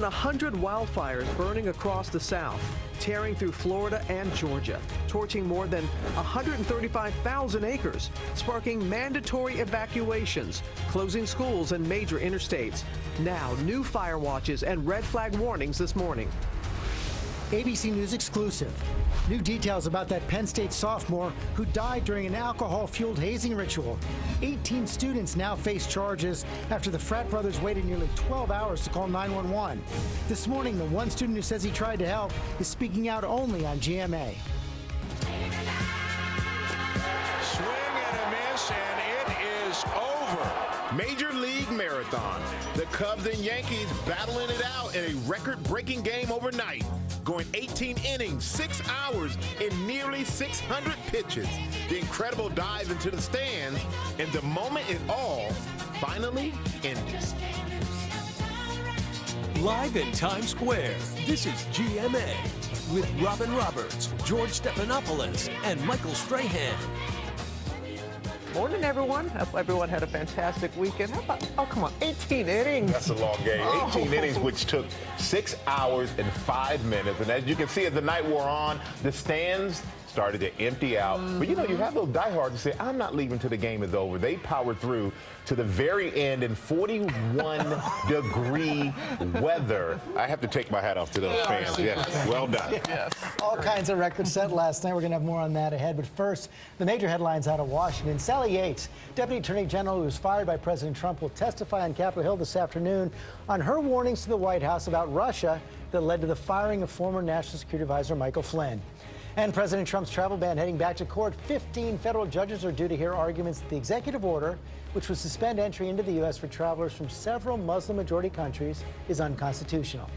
100 wildfires burning across the South, tearing through Florida and Georgia, torching more than 135,000 acres, sparking mandatory evacuations, closing schools and major interstates. Now, new fire watches and red flag warnings this morning. ABC News exclusive. New details about that Penn State sophomore who died during an alcohol-fueled hazing ritual. 18 students now face charges after the frat brothers waited nearly 12 hours to call 911. This morning, the one student who says he tried to help is speaking out only on GMA. Swing and a miss, and it is over. Major League Marathon. The Cubs and Yankees battling it out in a record-breaking game overnight, going 18 innings, 6 hours, and nearly 600 pitches. The incredible dive into the stands, and the moment it all finally ended. Live in Times Square, this is GMA with Robin Roberts, George Stephanopoulos, and Michael Strahan. Morning, everyone. Hope everyone had a fantastic weekend. How about, oh, come on, 18 innings. That's a long game. 18 innings, which took 6 hours and 5 minutes. And as you can see, as the night wore on, the stands started to empty out. But you know, you have those diehards who say, I'm not leaving till the game is over. They powered through to the very end in 41-degree weather. I have to take my hat off to those fans. Yes, well done. Yes. All kinds of records set last night. We're going to have more on that ahead. But first, the major headlines out of Washington. Sally Yates, Deputy Attorney General who was fired by President Trump, will testify on Capitol Hill this afternoon on her warnings to the White House about Russia that led to the firing of former National Security Advisor Michael Flynn. And President Trump's travel ban heading back to court. 15 federal judges are due to hear arguments that the executive order, which would suspend entry into the U.S. for travelers from several Muslim-majority countries, is unconstitutional.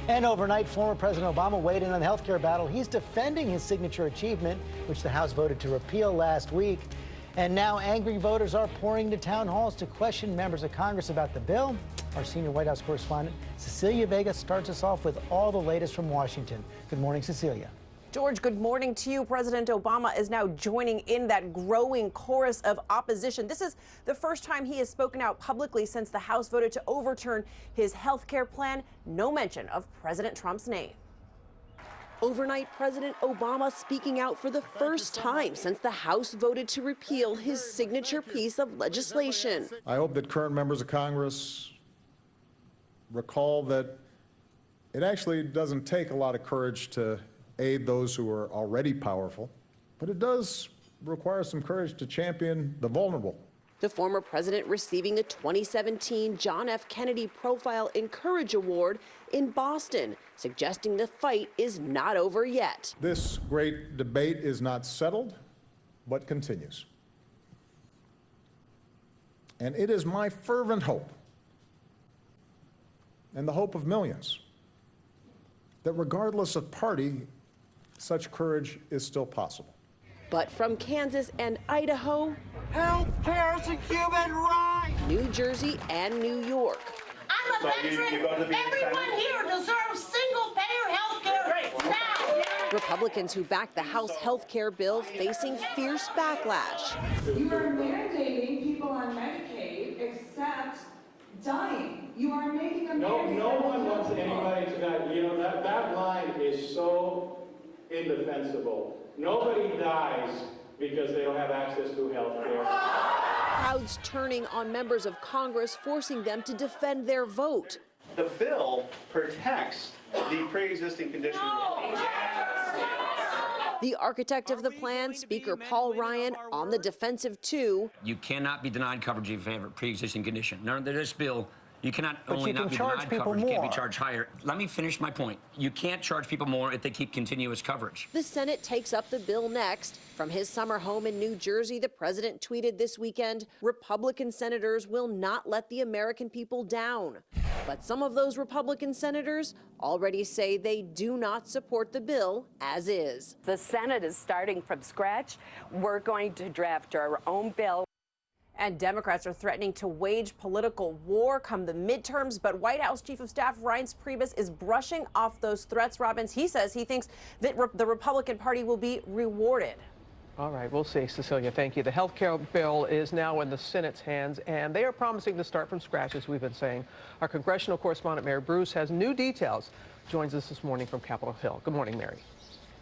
And overnight, former President Obama weighed in on the health care battle. He's defending his signature achievement, which the House voted to repeal last week. And now angry voters are pouring to town halls to question members of Congress about the bill. Our senior White House correspondent, Cecilia Vega, starts us off with all the latest from Washington. Good morning, Cecilia. George, good morning to you. President Obama is now joining in that growing chorus of opposition. This is the first time he has spoken out publicly since the House voted to overturn his health care plan. No mention of President Trump's name. Overnight, President Obama speaking out for the first time since the House voted to repeal his signature piece of legislation. I hope that current members of Congress recall that it actually doesn't take a lot of courage to aid those who are already powerful, but it does require some courage to champion the vulnerable. The former president receiving the 2017 John F. Kennedy Profile in Courage Award in Boston, suggesting the fight is not over yet. This great debate is not settled, but continues. And it is my fervent hope, and the hope of millions, that regardless of party, such courage is still possible. But from Kansas and Idaho, health care is a human right. New Jersey and New York. I'm a veteran. Everyone here deserves single-payer health care now. Republicans who backed the House health care bill facing fierce backlash. You are mandating people on Medicaid except dying. You are making them no one wants anybody to die. You know, that line is so indefensible. Nobody dies because they don't have access to health care. Crowds turning on members of Congress, forcing them to defend their vote. The bill protects the pre-existing condition. The architect of the plan, Speaker Paul Ryan, on the defensive too. You cannot be denied coverage if you have a pre-existing condition. None of this bill, you cannot but only you can not be charge denied people coverage, you more. can't be charged higher. Let me finish my point. You can't charge people more if they keep continuous coverage. The Senate takes up the bill next. From his summer home in New Jersey, the president tweeted this weekend, Republican senators will not let the American people down. But some of those Republican senators already say they do not support the bill as is. The Senate is starting from scratch. We're going to draft our own bill. And Democrats are threatening to wage political war come the midterms. But White House Chief of Staff Reince Priebus is brushing off those threats, Robbins. He says he thinks that the Republican Party will be rewarded. All right, we'll see. Cecilia, thank you. The health care bill is now in the Senate's hands, and they are promising to start from scratch, as we've been saying. Our congressional correspondent, Mary Bruce, has new details. Joins us this morning from Capitol Hill. Good morning, Mary.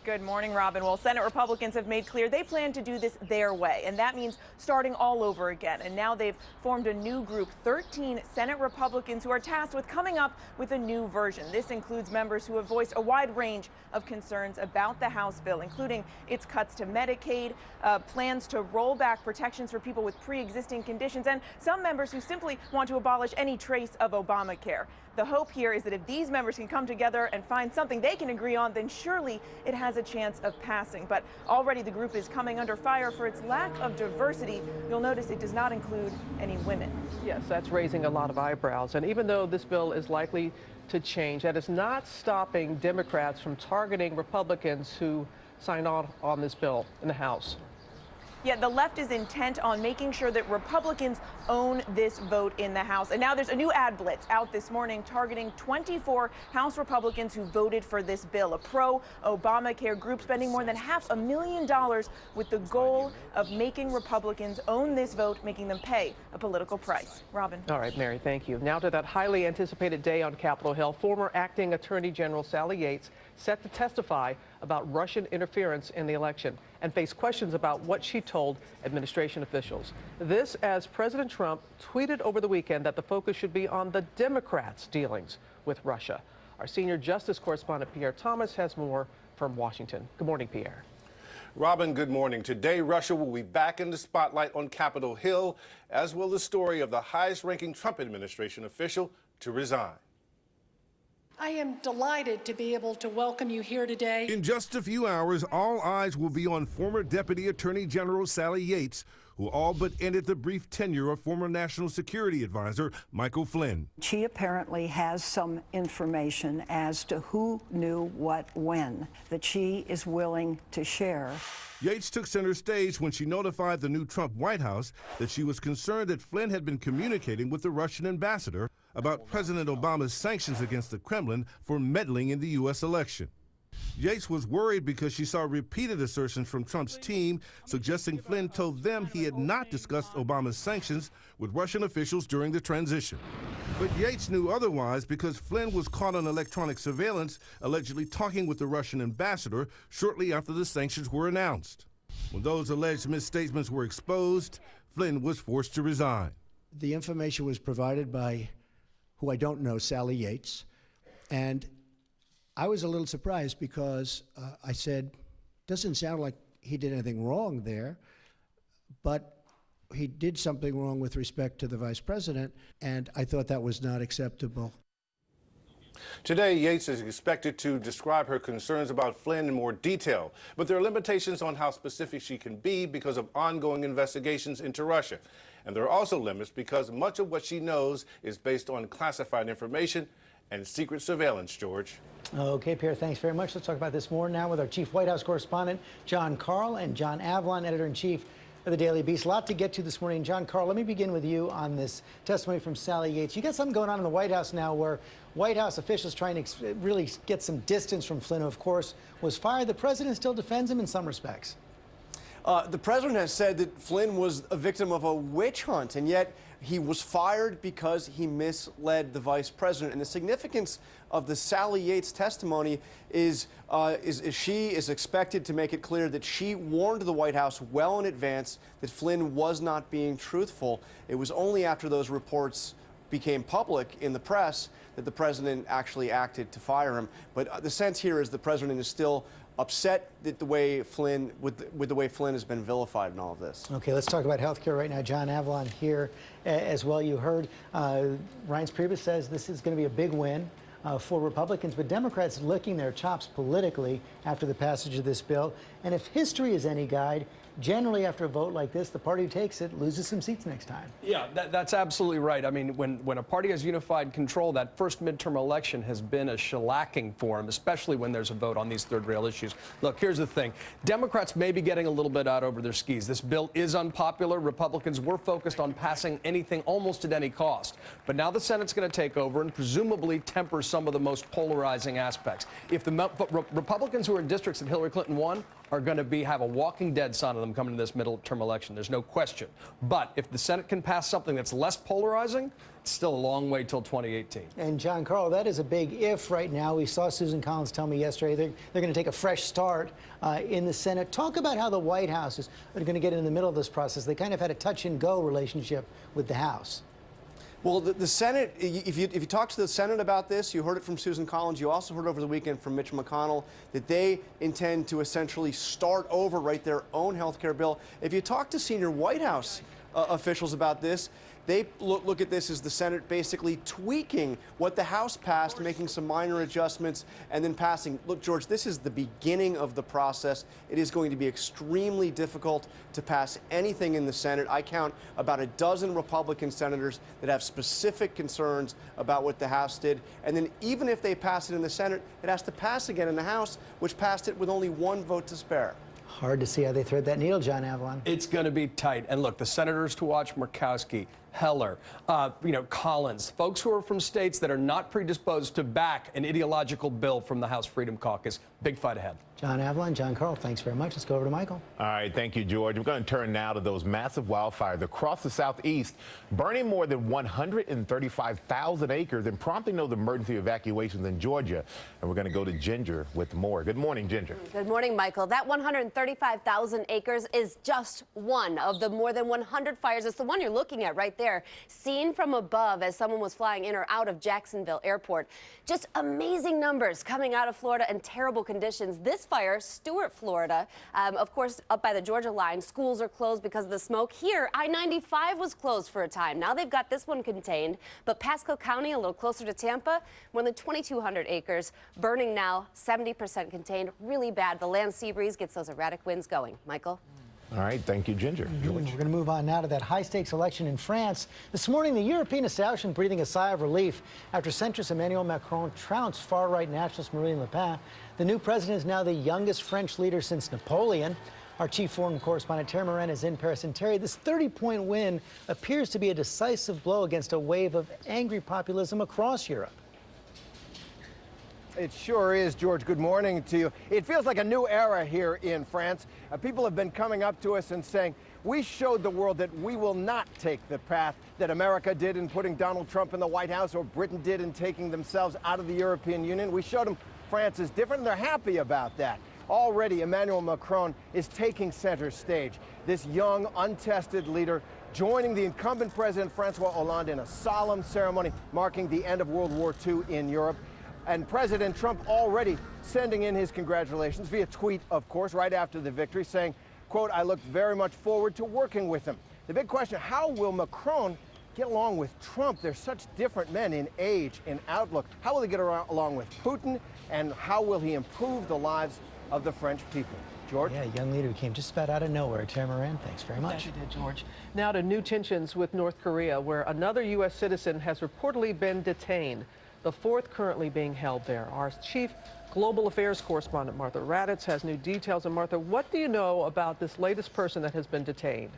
Good morning, Robin. Well, Senate Republicans have made clear they plan to do this their way, and that means starting all over again. And now they've formed a new group, 13 Senate Republicans who are tasked with coming up with a new version. This includes members who have voiced a wide range of concerns about the House bill, including its cuts to Medicaid, plans to roll back protections for people with pre-existing conditions, and some members who simply want to abolish any trace of Obamacare. The hope here is that if these members can come together and find something they can agree on, then surely it has a chance of passing. But already the group is coming under fire for its lack of diversity. You'll notice it does not include any women. Yes, that's raising a lot of eyebrows. And even though this bill is likely to change, that is not stopping Democrats from targeting Republicans who signed on this bill in the House. Yeah, the left is intent on making sure that Republicans own this vote in the House. And now there's a new ad blitz out this morning targeting 24 House Republicans who voted for this bill, a pro-Obamacare group spending more than $500,000 with the goal of making Republicans own this vote, making them pay a political price. Robin. All right, Mary, thank you. Now to that highly anticipated day on Capitol Hill. Former acting Attorney General Sally Yates set to testify about Russian interference in the election and face questions about what she told administration officials. This as President Trump tweeted over the weekend that the focus should be on the Democrats' dealings with Russia. Our senior justice correspondent Pierre Thomas has more from Washington. Good morning, Pierre. Robin, good morning. Today, Russia will be back in the spotlight on Capitol Hill, as will the story of the highest-ranking Trump administration official to resign. I am delighted to be able to welcome you here today. In just a few hours, all eyes will be on former Deputy Attorney General Sally Yates, who all but ended the brief tenure of former National Security Advisor Michael Flynn. She apparently has some information as to who knew what when that she is willing to share. Yates took center stage when she notified the new Trump White House that she was concerned that Flynn had been communicating with the Russian ambassador about President Obama's sanctions against the Kremlin for meddling in the U.S. election. Yates was worried because she saw repeated assertions from Trump's team suggesting Flynn told them he had not discussed Obama's sanctions with Russian officials during the transition. But Yates knew otherwise because Flynn was caught on electronic surveillance, allegedly talking with the Russian ambassador shortly after the sanctions were announced. When those alleged misstatements were exposed, Flynn was forced to resign. The information was provided by, who I don't know, Sally Yates, and I was a little surprised because I said, doesn't sound like he did anything wrong there, but he did something wrong with respect to the vice president, and I thought that was not acceptable. Today, Yates is expected to describe her concerns about Flynn in more detail, but there are limitations on how specific she can be because of ongoing investigations into Russia. And there are also limits because much of what she knows is based on classified information and secret surveillance, George. Okay, Pierre, thanks very much. Let's talk about this more now with our chief White House correspondent, John Karl, and John Avlon, editor-in-chief of the Daily Beast. A lot to get to this morning. John Karl, let me begin with you on this testimony from Sally Yates. You got something going on in the White House now where White House officials trying to really get some distance from Flynn, who, of course, was fired. The president still defends him in some respects. The president has said that Flynn was a victim of a witch hunt, and yet he was fired because he misled the vice president. And the significance of the Sally Yates testimony is she is expected to make it clear that she warned the White House well in advance that Flynn was not being truthful. It was only after those reports became public in the press that the president actually acted to fire him. But the sense here is the president is still upset that the way Flynn, with the way Flynn has been vilified in all of this. Okay, let's talk about health care right now. John Avlon here as well. You heard Reince Priebus says this is going to be a big win for Republicans, but Democrats licking their chops politically after the passage of this bill. And if history is any guide, generally after a vote like this, the party who takes it loses some seats next time. Yeah, that's absolutely right. I mean, when a party has unified control, that first midterm election has been a shellacking for them, especially when there's a vote on these third rail issues. Look, here's the thing. Democrats may be getting a little bit out over their skis. This bill is unpopular. Republicans were focused on passing anything almost at any cost. But now the Senate's going to take over and presumably temper some of the most polarizing aspects. If the Republicans who are in districts that Hillary Clinton won are going to have a walking dead sign of them coming to this midterm election. There's no question. But if the Senate can pass something that's less polarizing, it's still a long way till 2018. And John Carl, that is a big if right now. We saw Susan Collins tell me yesterday they're going to take a fresh start in the Senate. Talk about how the White House is going to get in the middle of this process. They kind of had a touch-and-go relationship with the House. Well, the Senate, if you talk to the Senate about this, you heard it from Susan Collins, you also heard over the weekend from Mitch McConnell that they intend to essentially start over, write their own health care bill. If you talk to senior White House officials about this, they look at this as the Senate basically tweaking what the House passed, making some minor adjustments, and then passing. Look, George, this is the beginning of the process. It is going to be extremely difficult to pass anything in the Senate. I count about a dozen Republican senators that have specific concerns about what the House did. And then even if they pass it in the Senate, it has to pass again in the House, which passed it with only one vote to spare. Hard to see how they thread that needle, John Avalon. It's going to be tight. And look, the senators to watch, Murkowski, Heller, Collins, folks who are from states that are not predisposed to back an ideological bill from the House Freedom Caucus. Big fight ahead. John Avalon, John Carl, thanks very much. Let's go over to Michael. All right, thank you, George. We're going to turn now to those massive wildfires across the southeast, burning more than 135,000 acres and prompting those emergency evacuations in Georgia. And we're going to go to Ginger with more. Good morning, Ginger. Good morning, Michael. That 135,000 acres is just one of the more than 100 fires. It's the one you're looking at right there, seen from above as someone was flying in or out of Jacksonville Airport. Just amazing numbers coming out of Florida and terrible conditions. This fire, Stuart, Florida, of course, up by the Georgia line, schools are closed because of the smoke. Here, I-95 was closed for a time. Now they've got this one contained, but Pasco County, a little closer to Tampa, more than 2,200 acres, burning now, 70% contained. Really bad. The land sea breeze gets those erratic winds going. Michael? All right, thank you, Ginger. George. We're going to move on now to that high-stakes election in France. This morning, the European establishment breathing a sigh of relief after centrist Emmanuel Macron trounced far-right nationalist Marine Le Pen. The new president is now the youngest French leader since Napoleon. Our chief foreign correspondent, Terry Moran, is in Paris. And Terry, this 30-point win appears to be a decisive blow against a wave of angry populism across Europe. It sure is, George. Good morning to you. It feels like a new era here in France. People have been coming up to us and saying, we showed the world that we will not take the path that America did in putting Donald Trump in the White House or Britain did in taking themselves out of the European Union. We showed them France is different, and they're happy about that. Already, Emmanuel Macron is taking center stage. This young, untested leader joining the incumbent President Francois Hollande in a solemn ceremony marking the end of World War II in Europe. And President Trump already sending in his congratulations via tweet, of course, right after the victory, saying, quote, I look very much forward to working with him. The big question, how will Macron get along with Trump? They're such different men in age, in outlook. How will he get along with Putin? And how will he improve the lives of the French people? George? Yeah, a young leader who came just about out of nowhere. Terry Moran, thanks very much. Thank you, George. Now to new tensions with North Korea, where another U.S. citizen has reportedly been detained. The fourth currently being held there. Our chief global affairs correspondent, Martha Raddatz, has new details. And Martha, what do you know about this latest person that has been detained?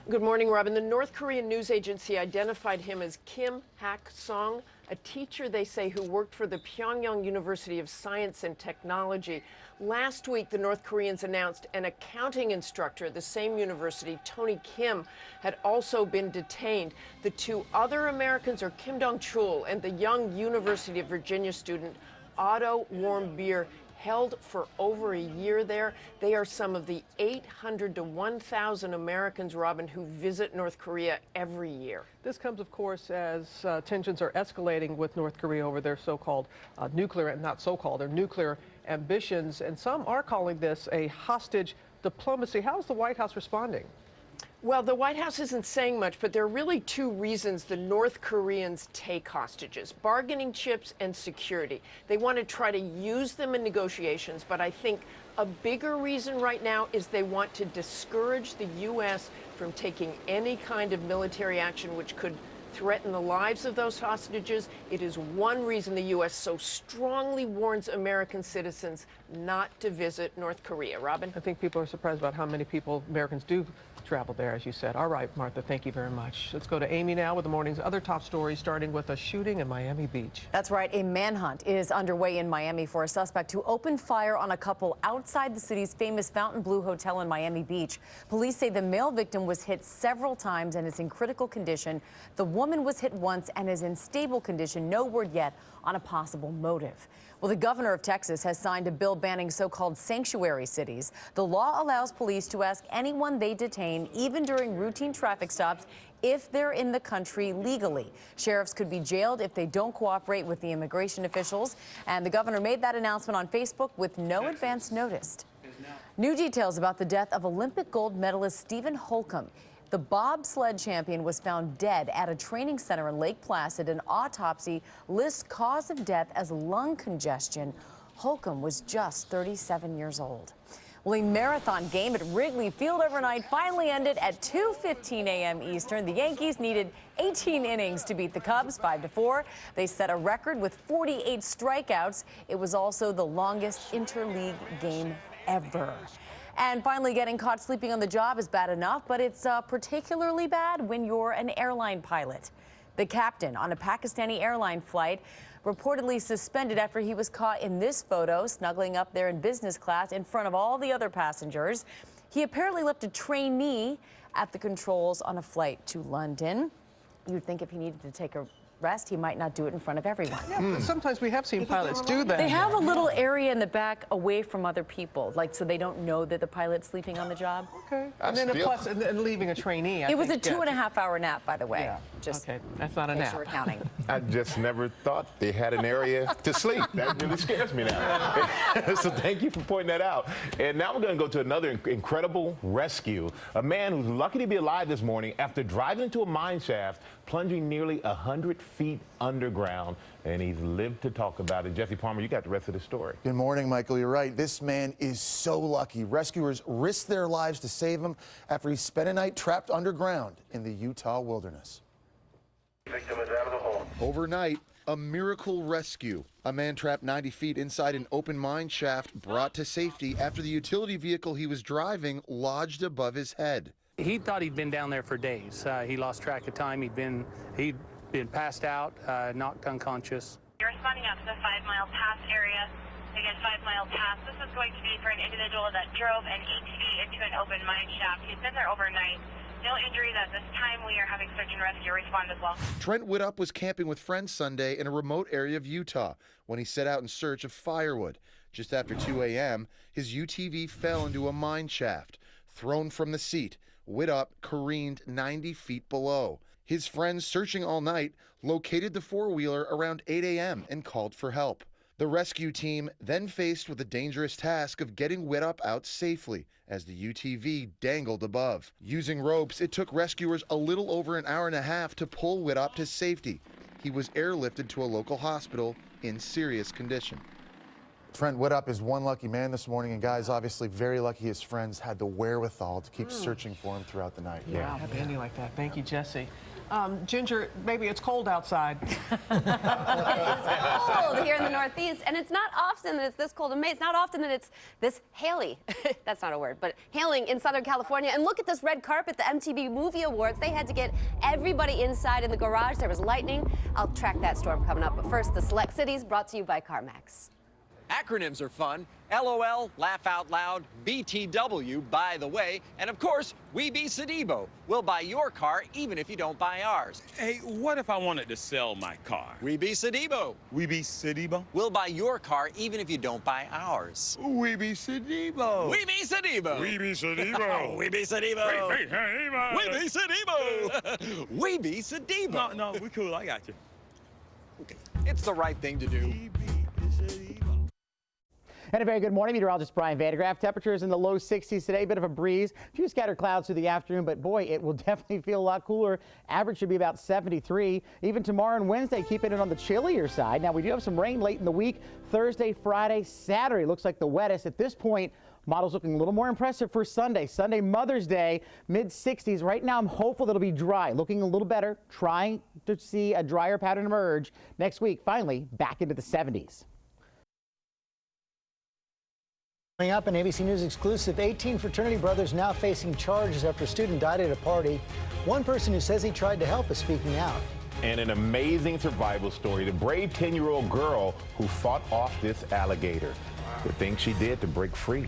Good morning, Robin. The North Korean news agency identified him as Kim Hak-song, a teacher, they say, who worked for the Pyongyang University of Science and Technology. Last week, the North Koreans announced an accounting instructor at the same university, Tony Kim, had also been detained. The two other Americans are Kim Dong-chul and the young University of Virginia student, Otto Warmbier, held for over a year there. They are some of the 800 to 1,000 Americans, Robin, who visit North Korea every year. This comes, of course, as tensions are escalating with North Korea over their so-called nuclear, and not so-called, their nuclear ambitions. And some are calling this a hostage diplomacy. How is the White House responding? Well, the White House isn't saying much, but there are really two reasons the North Koreans take hostages: bargaining chips and security. They want to try to use them in negotiations, but I think a bigger reason right now is they want to discourage the U.S. from taking any kind of military action which could threaten the lives of those hostages. It is one reason the U.S. so strongly warns American citizens not to visit North Korea. Robin? I think people are surprised about how many people, Americans, do travel there, as you said. All right, Martha, thank you very much. Let's go to Amy now with the morning's other top stories, starting with a shooting in Miami Beach. That's right. A manhunt is underway in Miami for a suspect who opened fire on a couple outside the city's famous Fontainebleau Hotel in Miami Beach. Police say the male victim was hit several times and is in critical condition. The woman was hit once and is in stable condition. No word yet on a possible motive. Well, the governor of Texas has signed a bill banning so-called sanctuary cities. The law allows police to ask anyone they detain, even during routine traffic stops, if they're in the country legally. Sheriffs could be jailed if they don't cooperate with the immigration officials. And the governor made that announcement on Facebook with no advance notice. New details about the death of Olympic gold medalist Stephen Holcomb. The bobsled champion was found dead at a training center in Lake Placid. An autopsy lists cause of death as lung congestion. Holcomb was just 37 years old. Well, a marathon game at Wrigley Field overnight finally ended at 2:15 a.m. Eastern. The Yankees needed 18 innings to beat the Cubs 5-4. They set a record with 48 strikeouts. It was also the longest interleague game ever. And finally, getting caught sleeping on the job is bad enough, but it's particularly bad when you're an airline pilot. The captain on a Pakistani airline flight reportedly suspended after he was caught in this photo, snuggling up there in business class in front of all the other passengers. He apparently left a trainee at the controls on a flight to London. You'd think if he needed to take a rest, he might not do it in front of everyone. Yeah, but sometimes we have seen pilots do that. They have a little area in the back away from other people, like so they don't know that the pilot's sleeping on the job. Okay. And then plus, and leaving a trainee. It was a 2.5-hour nap, by the way. Yeah. Just okay, that's not a nap. We're counting. I just never thought they had an area to sleep. That really scares me now. So thank you for pointing that out. And now we're going to go to another incredible rescue. A man who's lucky to be alive this morning after driving into a mine shaft, plunging nearly 100 feet underground, and he's lived to talk about it. Jesse Palmer, you got the rest of the story. Good morning, Michael. You're right. This man is so lucky. Rescuers risked their lives to save him after he spent a night trapped underground in the Utah wilderness. Victim is out of the hole. Overnight, a miracle rescue. A man trapped 90 feet inside an open mine shaft brought to safety after the utility vehicle he was driving lodged above his head. He thought he'd been down there for days. He lost track of time. He'd been passed out, knocked unconscious. You're responding out to the 5 Mile Pass area. Again, 5 Mile Pass. This is going to be for an individual that drove an ATV into an open mine shaft. He's been there overnight. No injuries at this time. We are having search and rescue respond as well. Trent Whittup was camping with friends Sunday in a remote area of Utah when he set out in search of firewood. Just after 2 a.m., his UTV fell into a mine shaft. Thrown from the seat, Whittup careened 90 feet below. His friends, searching all night, located the four-wheeler around 8 a.m. and called for help. The rescue team then faced with the dangerous task of getting Whittup out safely as the UTV dangled above. Using ropes, it took rescuers a little over an hour and a half to pull Whittup to safety. He was airlifted to a local hospital in serious condition. Trent Whittup is one lucky man this morning, and guys, obviously very lucky his friends had the wherewithal to keep searching for him throughout the night. Yeah, happy ending like that. Thank you, Jesse. Ginger, maybe it's cold outside. It is cold here in the Northeast, and it's not often that it's this cold in May. It's not often that it's this haily. That's not a word, but hailing in Southern California. And look at this red carpet, the MTV Movie Awards. They had to get everybody inside in the garage. There was lightning. I'll track that storm coming up. But first, the Select Cities brought to you by CarMax. Acronyms are fun. LOL, laugh out loud, BTW, by the way, and of course, We Be Sedibo. We'll buy your car even if you don't buy ours. Hey, what if I wanted to sell my car? We Be Sedibo. We Be Sedibo? We'll buy your car even if you don't buy ours. We Be Sedibo. We Be Sedibo. We Be Sedibo. We Be Sedibo. We Be Sedibo. We Be Sedibo. We Be Sedibo. No, we cool. I got you. Okay. It's the right thing to do. And a very good morning, meteorologist Brian Vandegraff. Temperatures in the low 60s today, bit of a breeze, a few scattered clouds through the afternoon, but boy, it will definitely feel a lot cooler. Average should be about 73. Even tomorrow and Wednesday, keeping it on the chillier side. Now, we do have some rain late in the week. Thursday, Friday, Saturday looks like the wettest. At this point, Models looking a little more impressive for Sunday. Sunday, Mother's Day, mid-60s. Right now, I'm hopeful that it'll be dry, looking a little better, trying to see a drier pattern emerge. Next week, finally, back into the 70s. Coming up, an ABC News exclusive, 18 fraternity brothers now facing charges after a student died at a party. One person who says he tried to help is speaking out. And an amazing survival story, the brave 10-year-old girl who fought off this alligator. The things she did to break free.